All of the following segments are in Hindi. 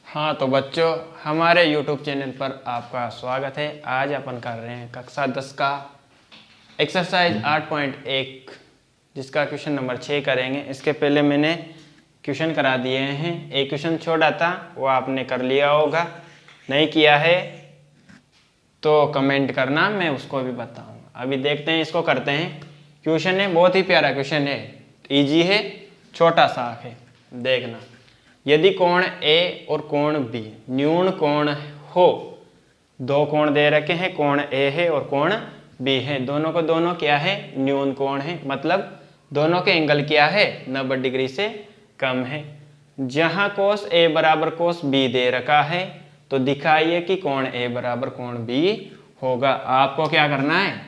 हाँ तो बच्चों, हमारे YouTube चैनल पर आपका स्वागत है। आज अपन कर रहे हैं कक्षा 10 का एक्सरसाइज 8.1 जिसका क्वेश्चन नंबर 6 करेंगे। इसके पहले मैंने क्वेश्चन करा दिए हैं। एक क्वेश्चन छोड़ा था, वो आपने कर लिया होगा। नहीं किया है तो कमेंट करना, मैं उसको भी बताऊँगा। अभी देखते हैं, इसको करते हैं। क्वेश्चन है, बहुत ही प्यारा क्वेश्चन है, ईजी है, छोटा सा है। देखना, यदि कोण ए और कोण बी न्यून कोण हो, दो कोण दे रखे हैं, कोण ए है और कोण बी है, दोनों को दोनों क्या है, न्यून कोण है, मतलब दोनों के एंगल क्या है, 90 डिग्री से कम है। जहां कोस ए बराबर कोस बी दे रखा है, तो दिखाइए कि कोण ए बराबर कोण बी होगा। आपको क्या करना है,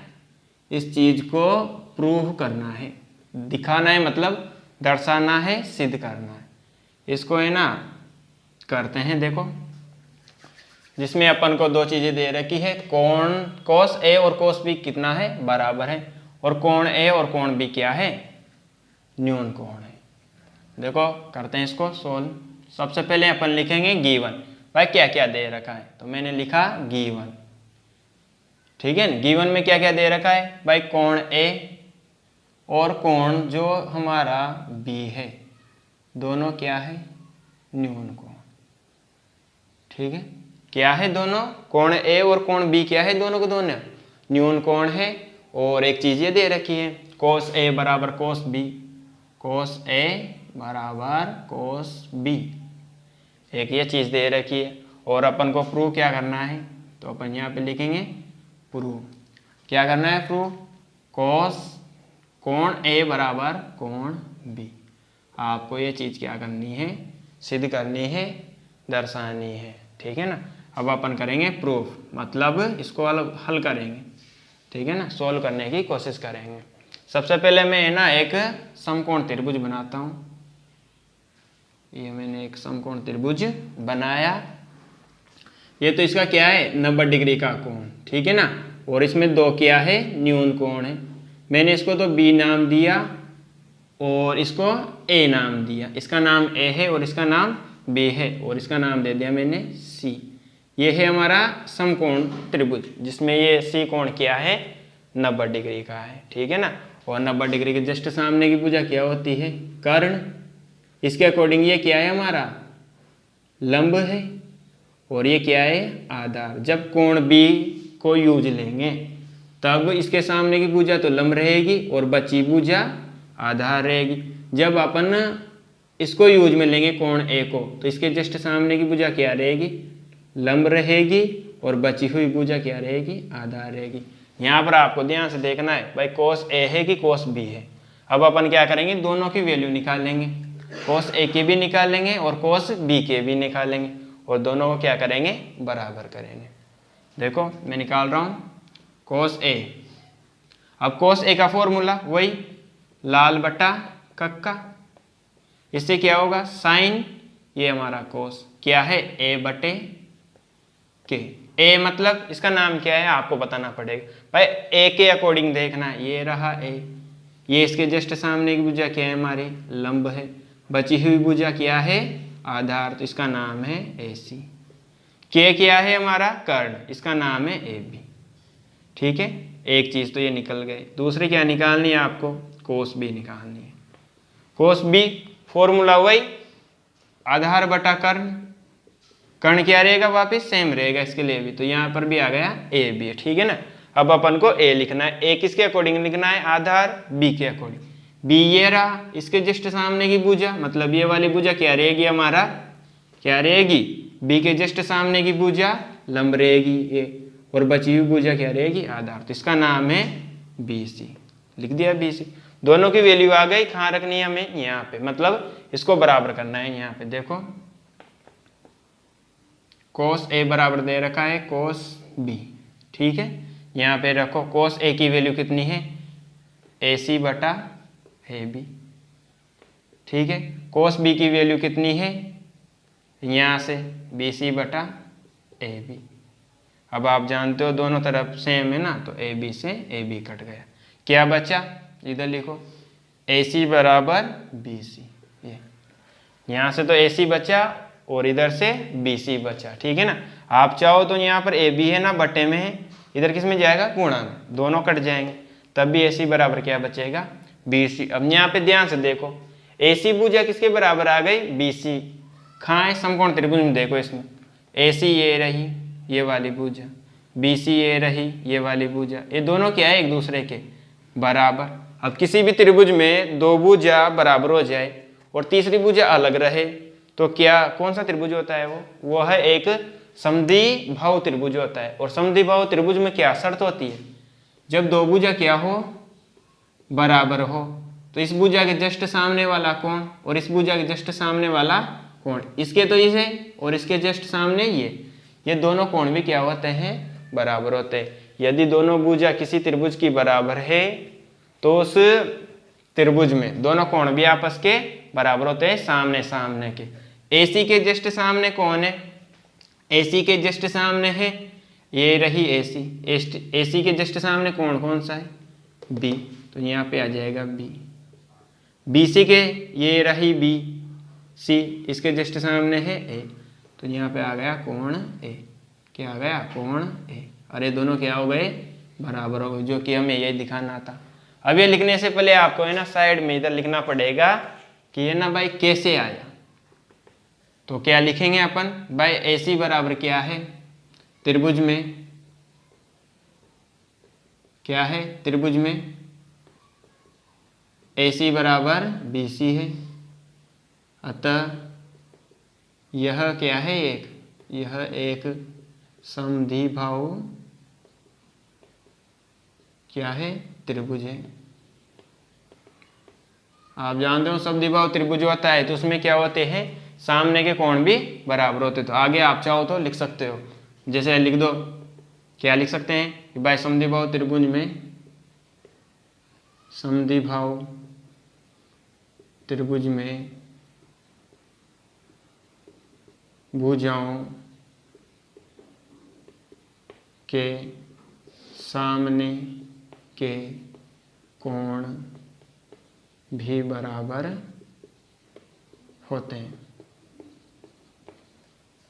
इस चीज को प्रूव करना है, दिखाना है, मतलब दर्शाना है, सिद्ध करना है। इसको है ना करते हैं। देखो, जिसमें अपन को दो चीजें दे रखी है, कोण कोस ए और कोस बी कितना है, बराबर है, और कोण ए और कोण बी क्या है, न्यून कोण है। देखो करते हैं इसको सोल्व। सबसे पहले अपन लिखेंगे गिवन। भाई क्या क्या दे रखा है, तो मैंने लिखा गिवन, ठीक है। गिवन में क्या क्या दे रखा है भाई, कोण ए और कोण जो हमारा बी है, दोनों क्या है, न्यून कोण, ठीक है। क्या है, दोनों कोण ए और कोण बी क्या है, दोनों को दोनों न्यून कोण है। और एक चीज ये दे रखी है, कोस ए बराबर कोस बी, कोस ए बराबर कोस बी, एक ये चीज दे रखी है। और अपन को प्रूव क्या करना है, तो अपन यहाँ पे लिखेंगे प्रूव। क्या करना है, प्रूव कोस कोण ए बराबर कोण बी। आपको ये चीज क्या करनी है, सिद्ध करनी है, दर्शानी है, ठीक है ना। अब अपन करेंगे प्रूफ, मतलब इसको हल करेंगे, ठीक है ना, सोल्व करने की कोशिश करेंगे। सबसे पहले मैं ना एक समकोण त्रिभुज बनाता हूँ। ये मैंने एक समकोण त्रिभुज बनाया। ये तो इसका क्या है, 90 डिग्री का कोण, ठीक है ना। और इसमें दो क्या है, न्यून कोण है। मैंने इसको तो बी नाम दिया और इसको ए नाम दिया। इसका नाम ए है और इसका नाम बी है, और इसका नाम दे दिया मैंने सी। ये है हमारा समकोण त्रिभुज, जिसमें ये सी कोण क्या है, 90 डिग्री का है, ठीक है ना। और 90 डिग्री के जस्ट सामने की भुजा क्या होती है, कर्ण। इसके अकॉर्डिंग ये क्या है, हमारा लंब है, और ये क्या है, आधार। जब कोण बी को यूज लेंगे तब इसके सामने की भुजा तो लंब रहेगी और बची भुजा आधार रहेगी। जब अपन इसको यूज में लेंगे कोण ए को, तो इसके जस्ट सामने की भुजा क्या रहेगी, लंब रहेगी, और बची हुई भुजा क्या रहेगी, आधार रहेगी। यहाँ पर आपको ध्यान से देखना है भाई, कोस ए है कि कोस बी है। अब अपन क्या करेंगे, दोनों की वैल्यू निकालेंगे, कोस ए की भी निकालेंगे और कोस बी के भी निकालेंगे, और दोनों को क्या करेंगे, बराबर करेंगे। देखो मैं निकाल रहा हूँ कोस ए। अब कोस ए का फॉर्मूला वही लाल बटा कक्का, इससे क्या होगा, साइन, ये हमारा कोस क्या है, ए बटे के। ए मतलब इसका नाम क्या है, आपको बताना पड़ेगा भाई, ए के अकॉर्डिंग देखना है। ये रहा ए, ये इसके जस्ट सामने की भुजा क्या है, हमारी लंब है, बची हुई भुजा क्या है, आधार, तो इसका नाम है ए सी। के क्या है, हमारा कर्ण, इसका नाम है ए बी, ठीक है। एक चीज तो ये निकल गई। दूसरी क्या निकालनी है आपको, कोस बी निकालनी है। कोस बी फॉर्मूला वही आधार बटा कर्ण। कर्ण क्या रहेगा, वापिस सेम रहेगा इसके लिए भी, तो यहाँ पर भी आ गया ए बी, ठीक है ना। अब अपन को ए लिखना है। ए किसके अकॉर्डिंग लिखना है, आधार, बी के अकॉर्डिंग। बी ये रहा, इसके जस्ट सामने की भुजा, मतलब ये वाली भुजा क्या रहेगी, हमारा क्या रहेगी, बी के जस्ट सामने की भुजा लंब रहेगी ये, और बची हुई भुजा क्या रहेगी, आधार, तो इसका नाम है बी सी। लिख दिया बी सी। दोनों की वैल्यू आ गई। कहाँ रखनी है हमें, यहाँ पे, मतलब इसको बराबर करना है। यहाँ पे देखो कोस ए बराबर दे रखा है कोस बी, ठीक है। यहाँ पे रखो कोस ए की वैल्यू कितनी है, ए सी बटा ए बी, ठीक है। कोस बी की वैल्यू कितनी है, यहाँ से बी सी बटा ए बी। अब आप जानते हो दोनों तरफ सेम है ना, तो ए बी से ए बी कट गया। क्या बचा, इधर लिखो ए सी बराबर बी सी। ये यहाँ से तो ए सी बचा और इधर से BC बचा। ठीक है ना, आप चाहो तो यहाँ पर AB है ना बटे में है, इधर किस में जाएगा गुणा में, दोनों कट जाएंगे, तब भी AC बराबर क्या बचेगा BC। अब यहाँ पे ध्यान से देखो, AC भुजा किसके बराबर आ गई BC। कहाँ है समकोण त्रिभुज में, देखो इसमें AC ये रही ये वाली भुजा, BC ये रही ये वाली भुजा, ये दोनों क्या है एक दूसरे के बराबर। अब किसी भी त्रिभुज में दो भुजा बराबर हो जाए और तीसरी भुजा अलग रहे तो क्या कौन सा त्रिभुज होता है वो है एक समद्विबाहु त्रिभुज होता है। और समद्विबाहु त्रिभुज में क्या शर्त होती है, जब दो भुजा क्या हो बराबर हो, तो इस भुजा के जस्ट सामने वाला कोण और इस भुजा के जस्ट सामने वाला कोण, इसके तो इसे और इसके जस्ट सामने ये दोनों कोण भी क्या होते हैं बराबर होते हैं। यदि दोनों भुजा किसी त्रिभुज की बराबर है तो उस त्रिभुज में दोनों कोण भी आपस के बराबर होते हैं, सामने सामने के। AC के जस्ट सामने कौन है, AC के जस्ट सामने है ये रही AC के जस्ट सामने कोण कौन सा है B, तो यहाँ पे आ जाएगा B। BC के ये रही BC, इसके जस्ट सामने है A, तो यहाँ पे आ गया कोण A। क्या आ गया कोण A, अरे दोनों क्या हो गए बराबर हो गए, जो कि हमें ये दिखाना था। अब ये लिखने से पहले आपको है ना साइड में इधर लिखना पड़ेगा कि ये ना भाई कैसे आया। तो क्या लिखेंगे अपन भाई, AC बराबर क्या है त्रिभुज में, क्या है त्रिभुज में AC बराबर BC है, अतः यह क्या है यह एक समद्विबाहु क्या है त्रिभुज है। आप जानते हो समद्विबाहु त्रिभुज होता है तो उसमें क्या होते हैं सामने के कोण भी बराबर होते। तो आगे आप चाहो तो लिख सकते हो, जैसे लिख दो, क्या लिख सकते हैं कि भाई समद्विबाहु त्रिभुज में समद्विबाहु त्रिभुज में भुजाओं के सामने के कोण भी बराबर होते हैं।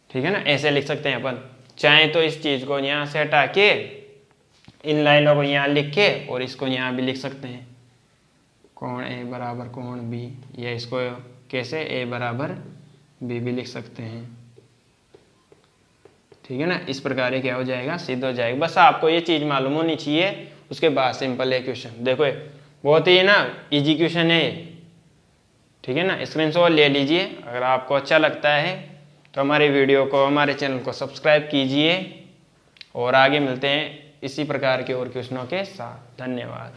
ठीक है ना, ऐसे लिख सकते हैं अपन। चाहे तो इस चीज को यहाँ से हटा के इन लाइनों को यहाँ लिख के और इसको यहाँ भी लिख सकते हैं, कोण A बराबर कोण B, या इसको कैसे A बराबर B भी लिख सकते हैं। ठीक है ना, इस प्रकार क्या हो जाएगा सिद्ध हो जाएगा। बस आपको ये चीज मालूम होनी चाहिए, उसके बाद सिंपल है क्वेश्चन। देखो बहुत ही ना इजी क्वेश्चन है। ठीक है ना, स्क्रीनशॉट ले लीजिए। अगर आपको अच्छा लगता है तो हमारे वीडियो को हमारे चैनल को सब्सक्राइब कीजिए और आगे मिलते हैं इसी प्रकार के और क्वेश्चनों के साथ। धन्यवाद।